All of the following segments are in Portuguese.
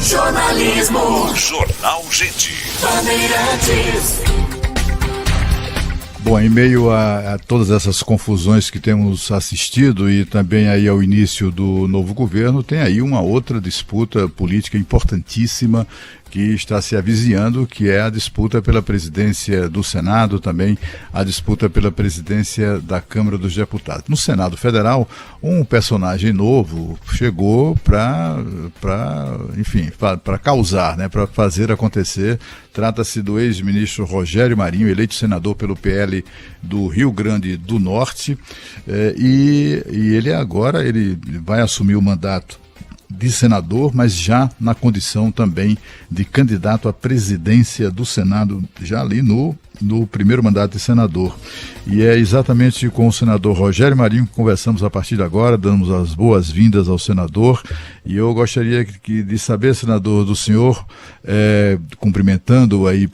Jornalismo. Jornal Gente. Bandeirantes. Bom, em meio a todas essas confusões que temos assistido e também aí ao início do novo governo, tem aí uma outra disputa política importantíssima que está se avizinhando, que é a disputa pela presidência do Senado, também a disputa pela presidência da Câmara dos Deputados. No Senado Federal, um personagem novo chegou para causar, né, para fazer acontecer. Trata-se do ex-ministro Rogério Marinho, eleito senador pelo PL do Rio Grande do Norte, e ele agora vai assumir o mandato de senador, mas já na condição também de candidato à presidência do Senado, já ali no primeiro mandato de senador. E é exatamente com o senador Rogério Marinho que conversamos a partir de agora, damos as boas-vindas ao senador, e eu gostaria de saber, senador, do senhor, cumprimentando aí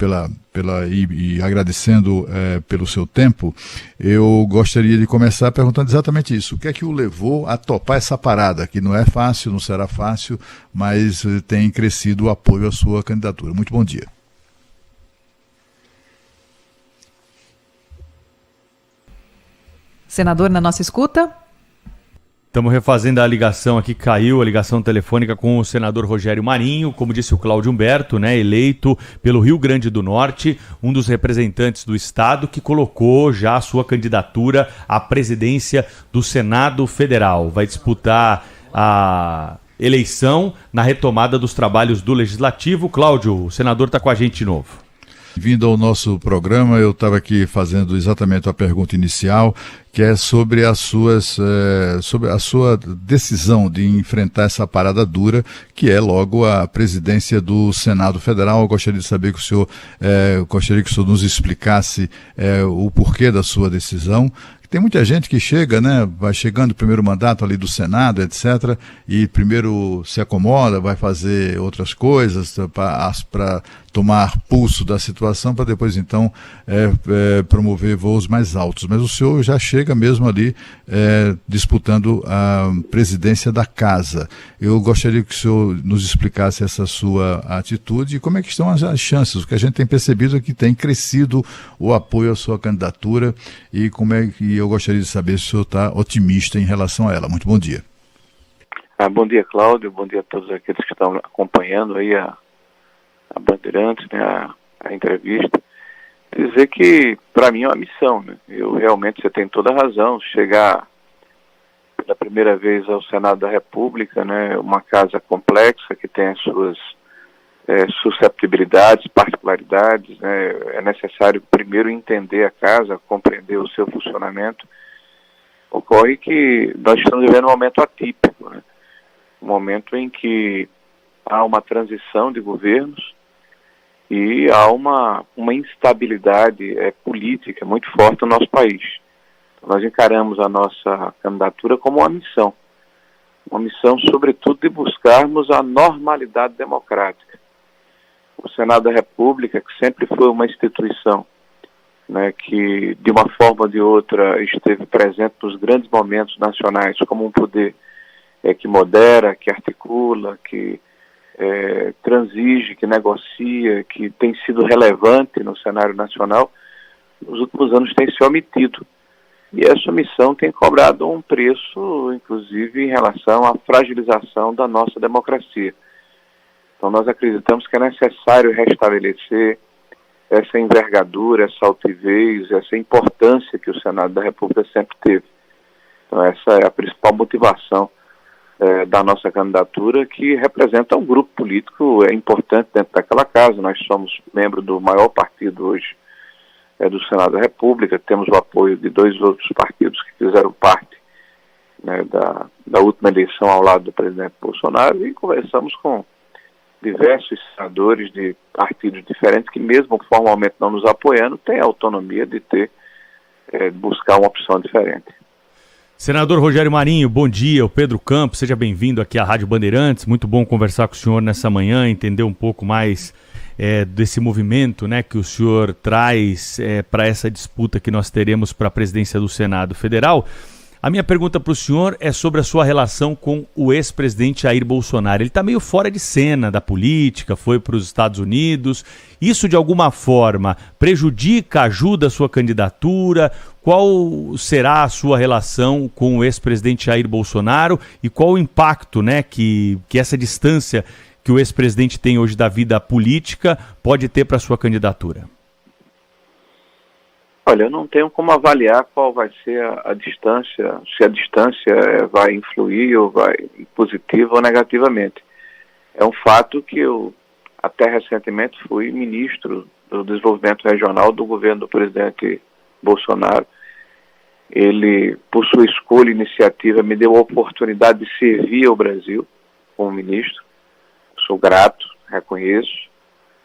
e agradecendo pelo seu tempo, eu gostaria de começar perguntando exatamente isso. O que é que o levou a topar essa parada, que não é fácil, não será fácil, mas tem crescido o apoio à sua candidatura. Muito bom dia. Senador, na nossa escuta? Estamos refazendo a ligação aqui, caiu a ligação telefônica com o senador Rogério Marinho, como disse o Cláudio Humberto, né, eleito pelo Rio Grande do Norte, um dos representantes do Estado que colocou já a sua candidatura à presidência do Senado Federal. Vai disputar a eleição na retomada dos trabalhos do Legislativo. Cláudio, o senador está com a gente de novo. Vindo ao nosso programa, eu estava aqui fazendo exatamente a pergunta inicial, que é sobre sobre a sua decisão de enfrentar essa parada dura, que é logo a presidência do Senado Federal. Eu gostaria de saber que o senhor nos explicasse o porquê da sua decisão. Tem muita gente que chega, né, vai chegando o primeiro mandato ali do Senado, etc., e primeiro se acomoda, vai fazer outras coisas para tomar pulso da situação, para depois então promover voos mais altos. Mas o senhor já chega mesmo ali disputando a presidência da casa. Eu gostaria que o senhor nos explicasse essa sua atitude e como é que estão as chances. O que a gente tem percebido é que tem crescido o apoio à sua candidatura, e como é que eu gostaria de saber se o senhor está otimista em relação a ela. Muito bom dia. Bom dia, Cláudio. Bom dia a todos aqueles que estão acompanhando aí a Bandeirantes, né, a entrevista. Dizer que, para mim, é uma missão, né? Você tem toda a razão, chegar pela primeira vez ao Senado da República, né, uma casa complexa que tem as suas susceptibilidades, particularidades, né? É necessário primeiro entender a casa, compreender o seu funcionamento. Ocorre que nós estamos vivendo um momento atípico, né? Um momento em que há uma transição de governos e há uma instabilidade política muito forte no nosso país. Nós encaramos a nossa candidatura como uma missão sobretudo de buscarmos a normalidade democrática. O Senado da República, que sempre foi uma instituição, né, que de uma forma ou de outra esteve presente nos grandes momentos nacionais como um poder que modera, que articula, que transige, que negocia, que tem sido relevante no cenário nacional, nos últimos anos tem se omitido. E essa missão tem cobrado um preço, inclusive, em relação à fragilização da nossa democracia. Então nós acreditamos que é necessário restabelecer essa envergadura, essa altivez, essa importância que o Senado da República sempre teve. Então essa é a principal motivação da nossa candidatura, que representa um grupo político importante dentro daquela casa. Nós somos membro do maior partido hoje do Senado da República, temos o apoio de 2 outros partidos que fizeram parte, né, da última eleição ao lado do presidente Bolsonaro, e conversamos com diversos senadores de partidos diferentes que, mesmo formalmente não nos apoiando, têm a autonomia de buscar uma opção diferente. Senador Rogério Marinho, bom dia. O Pedro Campos, seja bem-vindo aqui à Rádio Bandeirantes. Muito bom conversar com o senhor nessa manhã, entender um pouco mais desse movimento, né, que o senhor traz para essa disputa que nós teremos para a presidência do Senado Federal. A minha pergunta para o senhor é sobre a sua relação com o ex-presidente Jair Bolsonaro. Ele está meio fora de cena da política, foi para os Estados Unidos. Isso, de alguma forma, prejudica, ajuda a sua candidatura? Qual será a sua relação com o ex-presidente Jair Bolsonaro e qual o impacto, né, que essa distância que o ex-presidente tem hoje da vida política pode ter para a sua candidatura? Olha, eu não tenho como avaliar qual vai ser a distância, se a distância vai influir ou vai positiva ou negativamente. É um fato que eu, até recentemente, fui ministro do Desenvolvimento Regional do governo do presidente Bolsonaro. Ele, por sua escolha e iniciativa, me deu a oportunidade de servir ao Brasil como ministro. Sou grato, reconheço,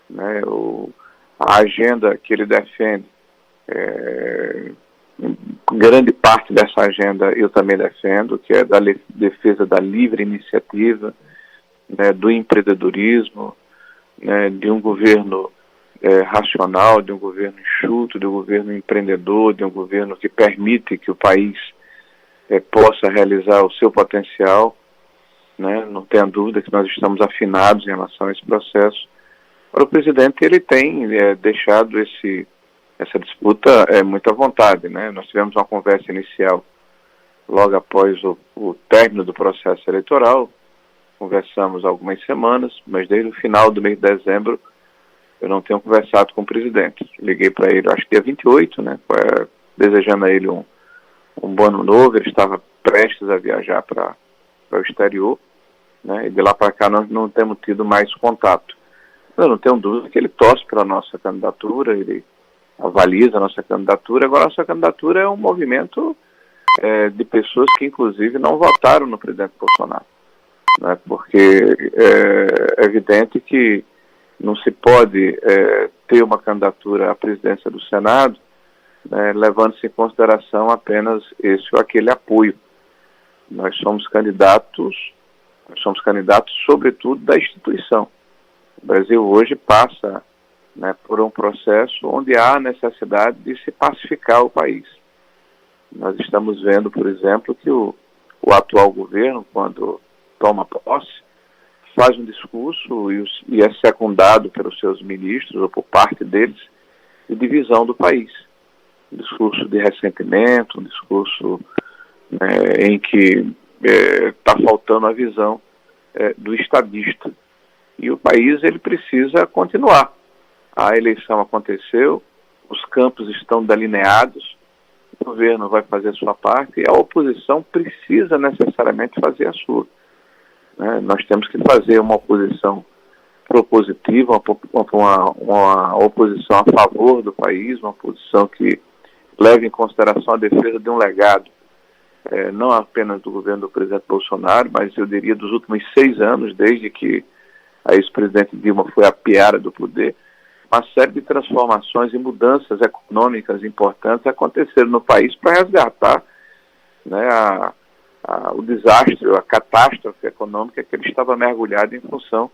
né, a agenda que ele defende. Grande parte dessa agenda eu também defendo, que é da defesa da livre iniciativa, né, do empreendedorismo, né, de um governo racional, de um governo enxuto, de um governo empreendedor, de um governo que permite que o país possa realizar o seu potencial, né, não tenha dúvida que nós estamos afinados em relação a esse processo. Para o presidente, ele tem deixado essa disputa muito à vontade, né? Nós tivemos uma conversa inicial logo após o término do processo eleitoral, conversamos algumas semanas, mas desde o final do mês de dezembro eu não tenho conversado com o presidente. Liguei para ele, acho que dia 28, né? Desejando a ele um bom ano novo. Ele estava prestes a viajar para o exterior, né? E de lá para cá nós não temos tido mais contato. Eu não tenho dúvida que ele torce pela nossa candidatura, ele avaliza a nossa candidatura. Agora, a nossa candidatura é um movimento de pessoas que, inclusive, não votaram no presidente Bolsonaro, né? Porque é evidente que não se pode ter uma candidatura à presidência do Senado, né, levando-se em consideração apenas esse ou aquele apoio. Nós somos candidatos sobretudo da instituição. O Brasil hoje passa, né, por um processo onde há necessidade de se pacificar o país. Nós estamos vendo, por exemplo, que o atual governo, quando toma posse, faz um discurso e é secundado pelos seus ministros ou por parte deles de divisão do país. Um discurso de ressentimento, um discurso, né, em que está faltando a visão do estadista. E o país ele precisa continuar. A eleição aconteceu, os campos estão delineados, o governo vai fazer a sua parte e a oposição precisa necessariamente fazer a sua. Nós temos que fazer uma oposição propositiva, uma oposição a favor do país, uma oposição que leve em consideração a defesa de um legado, não apenas do governo do presidente Bolsonaro, mas eu diria dos últimos 6 anos, desde que a ex-presidente Dilma foi apiada do poder. Uma série de transformações e mudanças econômicas importantes aconteceram no país para resgatar, né, o desastre, a catástrofe econômica que ele estava mergulhado em função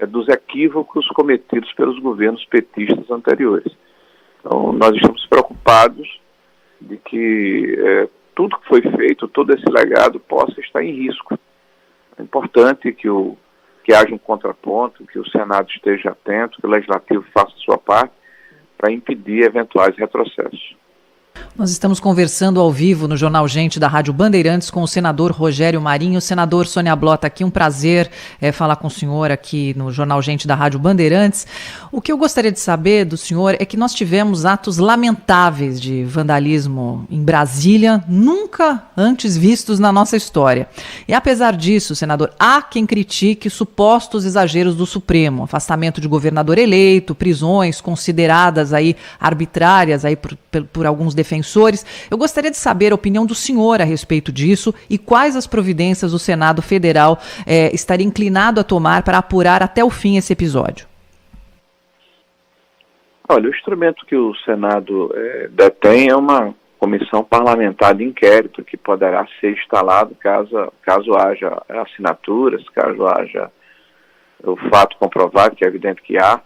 dos equívocos cometidos pelos governos petistas anteriores. Então, nós estamos preocupados de que tudo que foi feito, todo esse legado possa estar em risco. É importante que haja um contraponto, que o Senado esteja atento, que o Legislativo faça a sua parte para impedir eventuais retrocessos. Nós estamos conversando ao vivo no Jornal Gente da Rádio Bandeirantes com o senador Rogério Marinho. Senador, Sônia Blota aqui, um prazer falar com o senhor aqui no Jornal Gente da Rádio Bandeirantes. O que eu gostaria de saber do senhor é que nós tivemos atos lamentáveis de vandalismo em Brasília, nunca antes vistos na nossa história. E apesar disso, senador, há quem critique supostos exageros do Supremo, afastamento de governador eleito, prisões consideradas aí arbitrárias aí por alguns defensores. Eu gostaria de saber a opinião do senhor a respeito disso e quais as providências o Senado Federal estaria inclinado a tomar para apurar até o fim esse episódio. Olha, o instrumento que o Senado detém é uma comissão parlamentar de inquérito que poderá ser instalado caso haja assinaturas, caso haja o fato comprovado, que é evidente que há,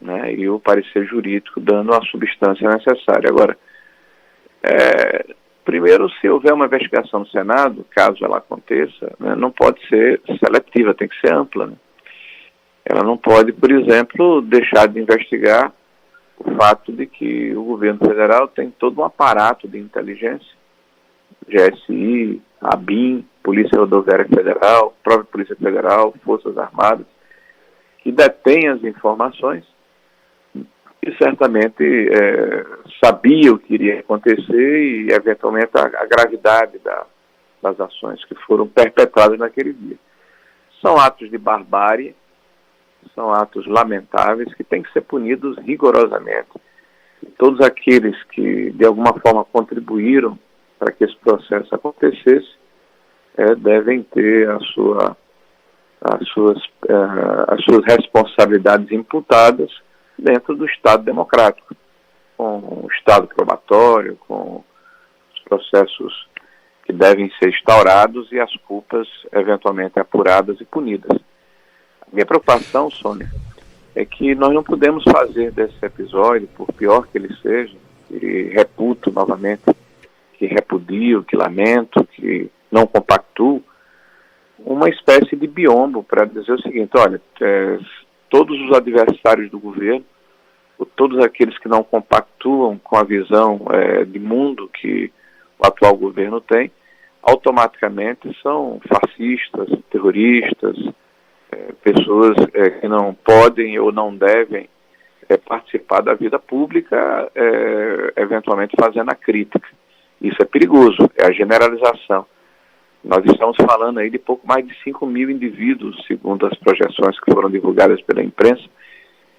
né, e o parecer jurídico dando a substância necessária. Agora, Primeiro, se houver uma investigação no Senado, caso ela aconteça, né, não pode ser seletiva, tem que ser ampla, né? Ela não pode, por exemplo, deixar de investigar o fato de que o governo federal tem todo um aparato de inteligência, GSI, ABIN, Polícia Rodoviária Federal, própria Polícia Federal, Forças Armadas, que detém as informações e certamente sabia o que iria acontecer e, eventualmente, a gravidade das ações que foram perpetradas naquele dia. São atos de barbárie, são atos lamentáveis que têm que ser punidos rigorosamente. E todos aqueles que, de alguma forma, contribuíram para que esse processo acontecesse, devem ter as suas responsabilidades imputadas dentro do Estado democrático, com o Estado probatório, com os processos que devem ser instaurados e as culpas eventualmente apuradas e punidas. A minha preocupação, Sônia, é que nós não podemos fazer desse episódio, por pior que ele seja, que reputo novamente, que repudio, que lamento, que não compactuo, uma espécie de biombo para dizer o seguinte: olha, todos os adversários do governo, todos aqueles que não compactuam com a visão de mundo que o atual governo tem, automaticamente são fascistas, terroristas, pessoas que não podem ou não devem participar da vida pública, eventualmente fazendo a crítica. Isso é perigoso, é a generalização. Nós estamos falando aí de pouco mais de 5 mil indivíduos, segundo as projeções que foram divulgadas pela imprensa,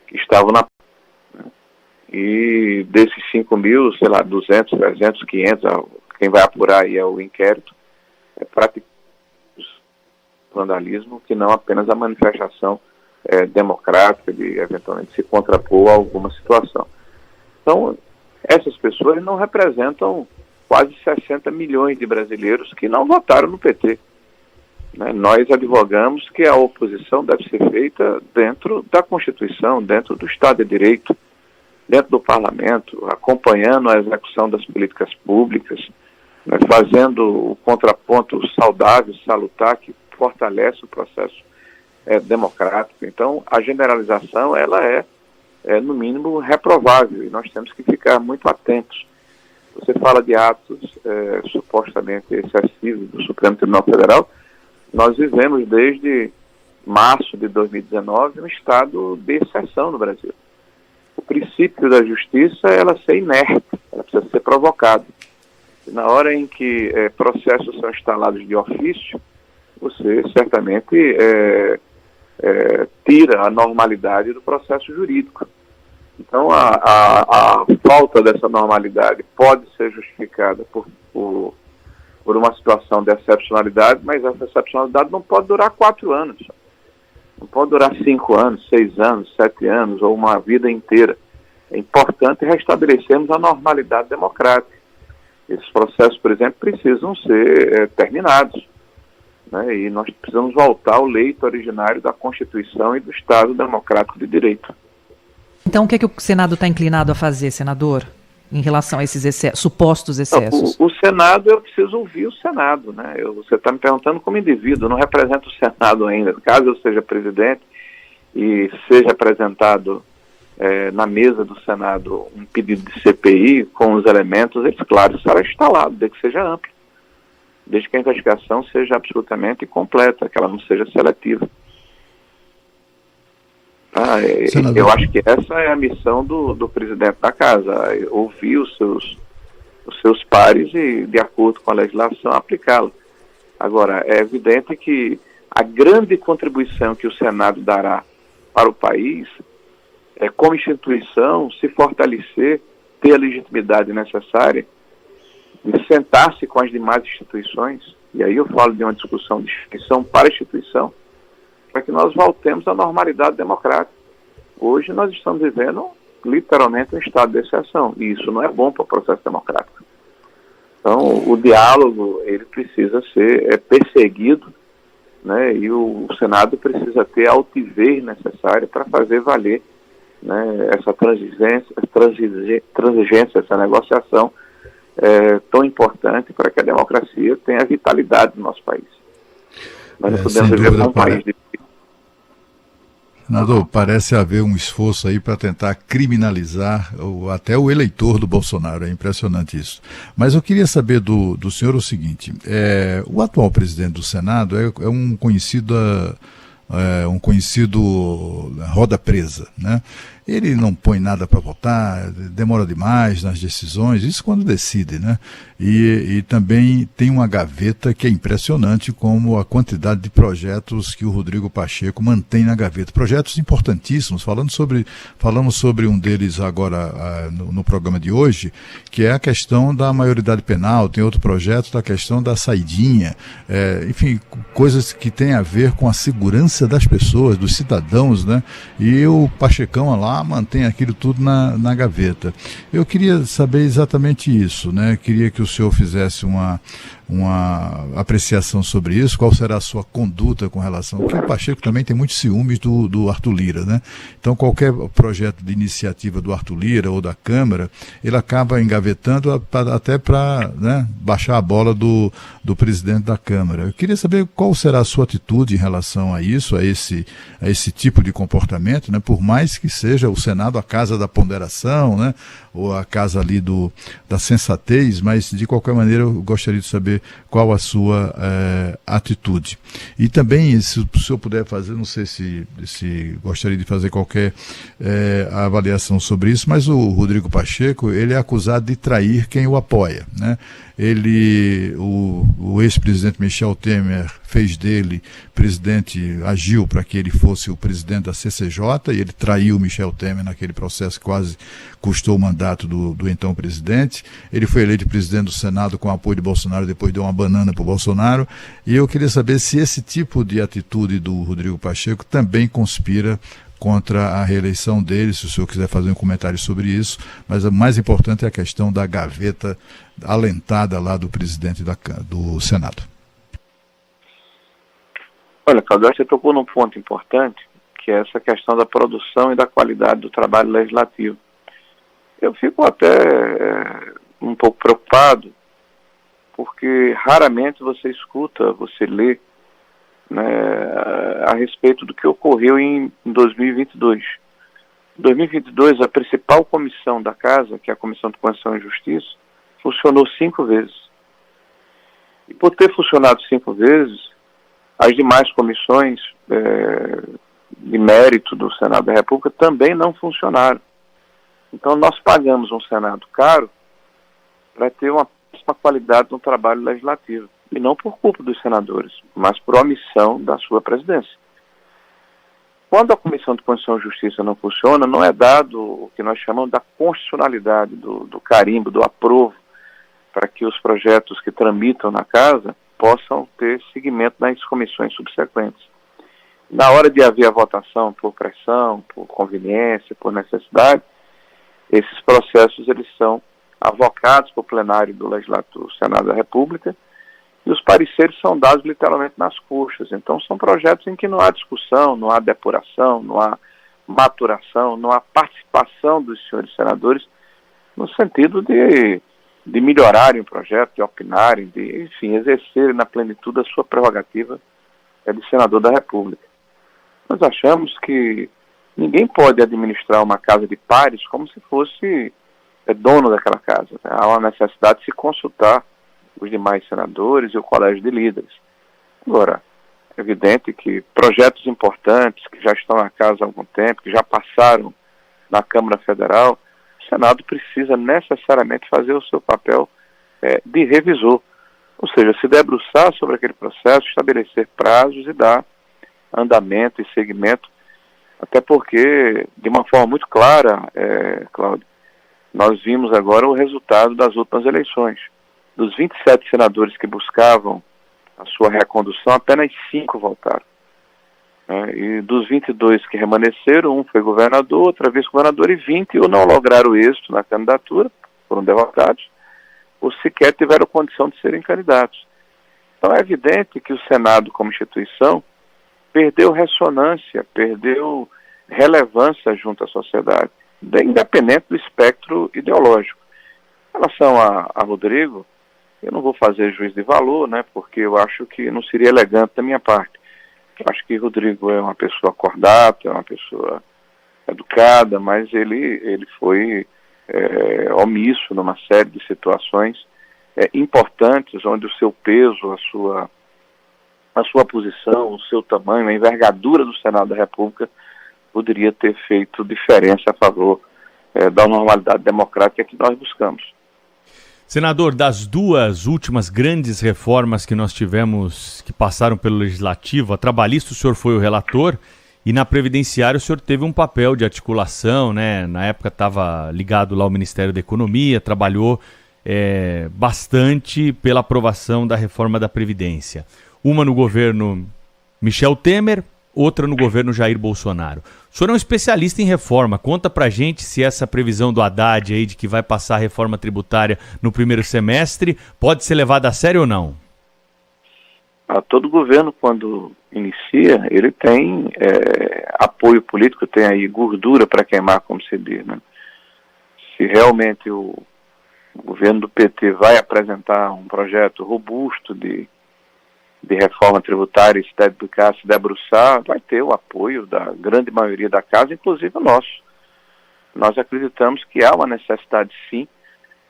que estavam na... E desses 5 mil, sei lá, 200, 300, 500, quem vai apurar aí é o inquérito, praticamente vandalismo, que não apenas a manifestação democrática de, eventualmente, se contrapor a alguma situação. Então, essas pessoas não representam quase 60 milhões de brasileiros que não votaram no PT. Né? Nós advogamos que a oposição deve ser feita dentro da Constituição, dentro do Estado de Direito, dentro do Parlamento, acompanhando a execução das políticas públicas, né? Fazendo o contraponto saudável, salutar, que fortalece o processo democrático. Então, a generalização, ela é, no mínimo, reprovável, e nós temos que ficar muito atentos. Você fala de atos supostamente excessivos do Supremo Tribunal Federal. Nós vivemos desde março de 2019 um estado de exceção no Brasil. O princípio da justiça é ela ser inerte, ela precisa ser provocada. E na hora em que processos são instalados de ofício, você certamente tira a normalidade do processo jurídico. Então, a falta dessa normalidade pode ser justificada por uma situação de excepcionalidade, mas essa excepcionalidade não pode durar 4 anos. Não pode durar 5 anos, 6 anos, 7 anos, ou uma vida inteira. É importante restabelecermos a normalidade democrática. Esses processos, por exemplo, precisam ser terminados, né? E nós precisamos voltar ao leito originário da Constituição e do Estado Democrático de Direito. Então, o que é que o Senado está inclinado a fazer, senador, em relação a esses supostos excessos? O Senado, eu preciso ouvir o Senado, né? Você está me perguntando como indivíduo, eu não represento o Senado ainda. Caso eu seja presidente e seja apresentado na mesa do Senado um pedido de CPI com os elementos, eles, claro, será instalado, desde que seja amplo, desde que a investigação seja absolutamente completa, que ela não seja seletiva. Eu acho que essa é a missão do presidente da casa, ouvir os seus pares e, de acordo com a legislação, aplicá-la. Agora, é evidente que a grande contribuição que o Senado dará para o país é, como instituição, se fortalecer, ter a legitimidade necessária de sentar-se com as demais instituições, e aí eu falo de uma discussão de instituição para instituição, para que nós voltemos à normalidade democrática. Hoje nós estamos vivendo literalmente um estado de exceção, e isso não é bom para o processo democrático. Então, o diálogo, ele precisa ser perseguido, né, e o Senado precisa ter a altivez necessária para fazer valer, né, essa transigência, essa negociação tão importante para que a democracia tenha vitalidade no nosso país. Nós não podemos sem viver dúvida, num país de... Senador, parece haver um esforço aí para tentar criminalizar até o eleitor do Bolsonaro. É impressionante isso. Mas eu queria saber do senhor o seguinte: o atual presidente do Senado é um conhecido roda presa, né? Ele não põe nada para votar, demora demais nas decisões, isso quando decide, né? E também tem uma gaveta que é impressionante, como a quantidade de projetos que o Rodrigo Pacheco mantém na gaveta. Projetos importantíssimos, falamos sobre um deles agora no programa de hoje, que é a questão da maioridade penal, tem outro projeto da questão da saidinha, enfim, coisas que têm a ver com a segurança das pessoas, dos cidadãos, né? E o Pachecão lá mantém aquilo tudo na gaveta. Eu queria saber exatamente isso, né? Queria que o senhor fizesse uma apreciação sobre isso, qual será a sua conduta com relação... Porque o Pacheco também tem muitos ciúmes do Arthur Lira, né? Então qualquer projeto de iniciativa do Arthur Lira ou da Câmara, ele acaba engavetando até para, né, baixar a bola do presidente da Câmara. Eu queria saber qual será a sua atitude em relação a isso, a esse tipo de comportamento, né? Por mais que seja o Senado a casa da ponderação, né? Ou a casa ali da sensatez, mas de qualquer maneira eu gostaria de saber qual a sua atitude. E também, se o senhor puder fazer, não sei se gostaria de fazer qualquer avaliação sobre isso, mas o Rodrigo Pacheco, ele é acusado de trair quem o apoia, né? O ex-presidente Michel Temer fez dele presidente, agiu para que ele fosse o presidente da CCJ, e ele traiu Michel Temer naquele processo que quase custou o mandato do então presidente. Ele foi eleito presidente do Senado com o apoio de Bolsonaro, depois deu uma banana para o Bolsonaro, e eu queria saber se esse tipo de atitude do Rodrigo Pacheco também conspira contra a reeleição dele, se o senhor quiser fazer um comentário sobre isso, mas o mais importante é a questão da gaveta alentada lá do presidente do Senado. Olha, Claudio, você tocou num ponto importante, que é essa questão da produção e da qualidade do trabalho legislativo. Eu fico até um pouco preocupado, porque raramente você escuta, você lê, né, a respeito do que ocorreu em 2022. Em 2022, a principal comissão da Casa, que é a Comissão de Constituição e Justiça, funcionou 5 vezes. E por ter funcionado 5 vezes, as demais comissões de mérito do Senado da República também não funcionaram. Então nós pagamos um Senado caro para ter uma qualidade no trabalho legislativo. E não por culpa dos senadores, mas por omissão da sua presidência. Quando a Comissão de Constituição e Justiça não funciona, não é dado o que nós chamamos da constitucionalidade, do carimbo, do aprovo, para que os projetos que tramitam na Casa possam ter seguimento nas comissões subsequentes. Na hora de haver a votação por pressão, por conveniência, por necessidade, esses processos eles são avocados para o plenário do Senado da República, e os pareceres são dados literalmente nas coxas. Então são projetos em que não há discussão, não há depuração, não há maturação, não há participação dos senhores senadores no sentido de melhorarem o projeto, de opinarem, de, enfim, exercerem na plenitude a sua prerrogativa de senador da República. Nós achamos que ninguém pode administrar uma casa de pares como se fosse dono daquela casa. Há uma necessidade de se consultar os demais senadores e o colégio de líderes. Agora, é evidente que projetos importantes que já estão na casa há algum tempo, que já passaram na Câmara Federal, o Senado precisa necessariamente fazer o seu papel de revisor. Ou seja, se debruçar sobre aquele processo, estabelecer prazos e dar andamento e seguimento, até porque, de uma forma muito clara, Cláudio, nós vimos agora o resultado das últimas eleições. Dos 27 senadores que buscavam a sua recondução, apenas 5 voltaram. E dos 22 que permaneceram, um foi governador, outra vice-governador, e 20 ou não lograram êxito na candidatura, foram derrotados, ou sequer tiveram condição de serem candidatos. Então é evidente que o Senado, como instituição, perdeu ressonância, perdeu relevância junto à sociedade, independente do espectro ideológico. relação a Rodrigo, eu não vou fazer juízo de valor, né, porque eu acho que não seria elegante da minha parte. Eu acho que Rodrigo é uma pessoa cordata, é uma pessoa educada, mas ele foi omisso numa série de situações importantes, onde o seu peso, a sua posição, o seu tamanho, a envergadura do Senado da República poderia ter feito diferença a favor da normalidade democrática que nós buscamos. Senador, das duas últimas grandes reformas que nós tivemos, que passaram pelo Legislativo, a trabalhista o senhor foi o relator e na previdenciária o senhor teve um papel de articulação, né? Na época estava ligado lá ao Ministério da Economia, trabalhou bastante pela aprovação da reforma da Previdência. Uma no governo Michel Temer, outra no governo Jair Bolsonaro. O senhor é um especialista em reforma. Conta pra gente se essa previsão do Haddad aí de que vai passar a reforma tributária no primeiro semestre pode ser levada a sério ou não? Todo governo, quando inicia, ele tem apoio político, tem aí gordura para queimar, como se diz, né? Se realmente o governo do PT vai apresentar um projeto robusto de reforma tributária e se debruçar, vai ter o apoio da grande maioria da casa, inclusive o nosso. Nós acreditamos que há uma necessidade, sim,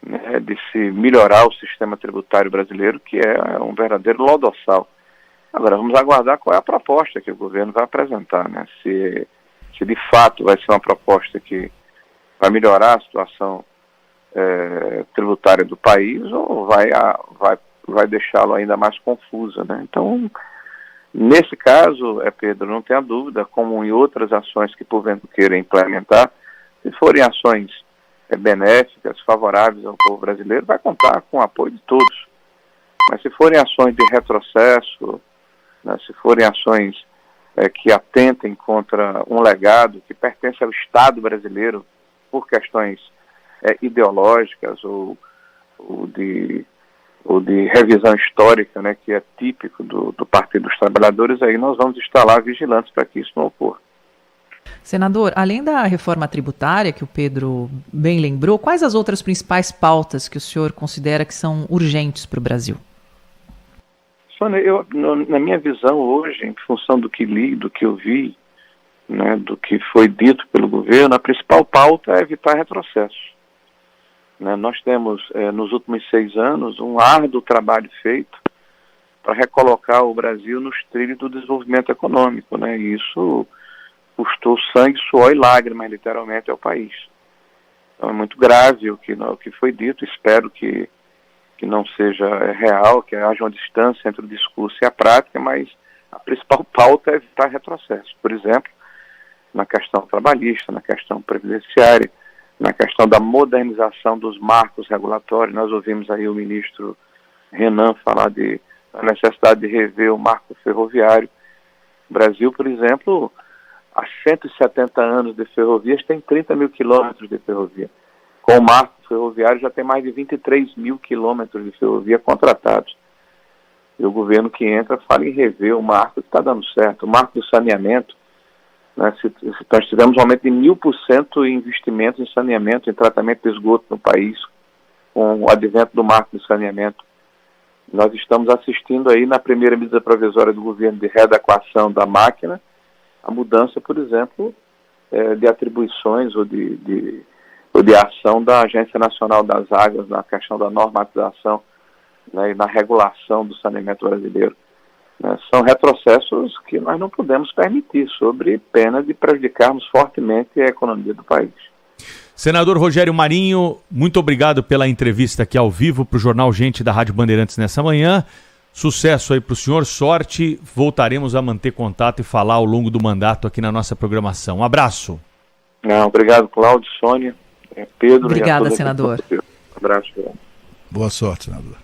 né, de se melhorar o sistema tributário brasileiro, que é um verdadeiro lodossal. Agora, vamos aguardar qual é a proposta que o governo vai apresentar, né? Se de fato vai ser uma proposta que vai melhorar a situação tributária do país ou vai deixá-lo ainda mais confusa, né? Então, nesse caso, Pedro, não tenha dúvida, como em outras ações que porventura queiram implementar, se forem ações benéficas, favoráveis ao povo brasileiro, vai contar com o apoio de todos. Mas se forem ações de retrocesso, né, se forem ações que atentem contra um legado que pertence ao Estado brasileiro por questões ideológicas ou de revisão histórica, né, que é típico do Partido dos Trabalhadores, aí nós vamos estar lá vigilantes para que isso não ocorra. Senador, além da reforma tributária, que o Pedro bem lembrou, quais as outras principais pautas que o senhor considera que são urgentes para o Brasil? Sônia, na minha visão hoje, em função do que li, do que eu vi, né, do que foi dito pelo governo, a principal pauta é evitar retrocesso. Nós temos, nos últimos 6 anos, um árduo trabalho feito para recolocar o Brasil nos trilhos do desenvolvimento econômico, né? E isso custou sangue, suor e lágrimas, literalmente, ao país. Então é muito grave o que foi dito. Espero que não seja real, que haja uma distância entre o discurso e a prática, mas a principal pauta é evitar retrocesso. Por exemplo, na questão trabalhista, na questão previdenciária, na questão da modernização dos marcos regulatórios. Nós ouvimos aí o ministro Renan falar da necessidade de rever o marco ferroviário. O Brasil, por exemplo, há 170 anos de ferrovias, tem 30 mil quilômetros de ferrovia. Com o marco ferroviário já tem mais de 23 mil quilômetros de ferrovia contratados. E o governo que entra fala em rever o marco que está dando certo. O marco do saneamento, né, nós tivemos um aumento de 1000% em investimentos em saneamento, em tratamento de esgoto no país, com o advento do marco de saneamento. Nós estamos assistindo aí na primeira medida provisória do governo de readequação da máquina, a mudança, por exemplo, de atribuições ou de ação da Agência Nacional das Águas na questão da normatização, né, e na regulação do saneamento brasileiro. São retrocessos que nós não podemos permitir, sob pena de prejudicarmos fortemente a economia do país. Senador Rogério Marinho, muito obrigado pela entrevista aqui ao vivo para o Jornal Gente da Rádio Bandeirantes nessa manhã. Sucesso aí para o senhor, sorte. Voltaremos a manter contato e falar ao longo do mandato aqui na nossa programação. Um abraço. Obrigado, Cláudio, Sônia, Pedro. Obrigada, senador. Um abraço. Boa sorte, senador.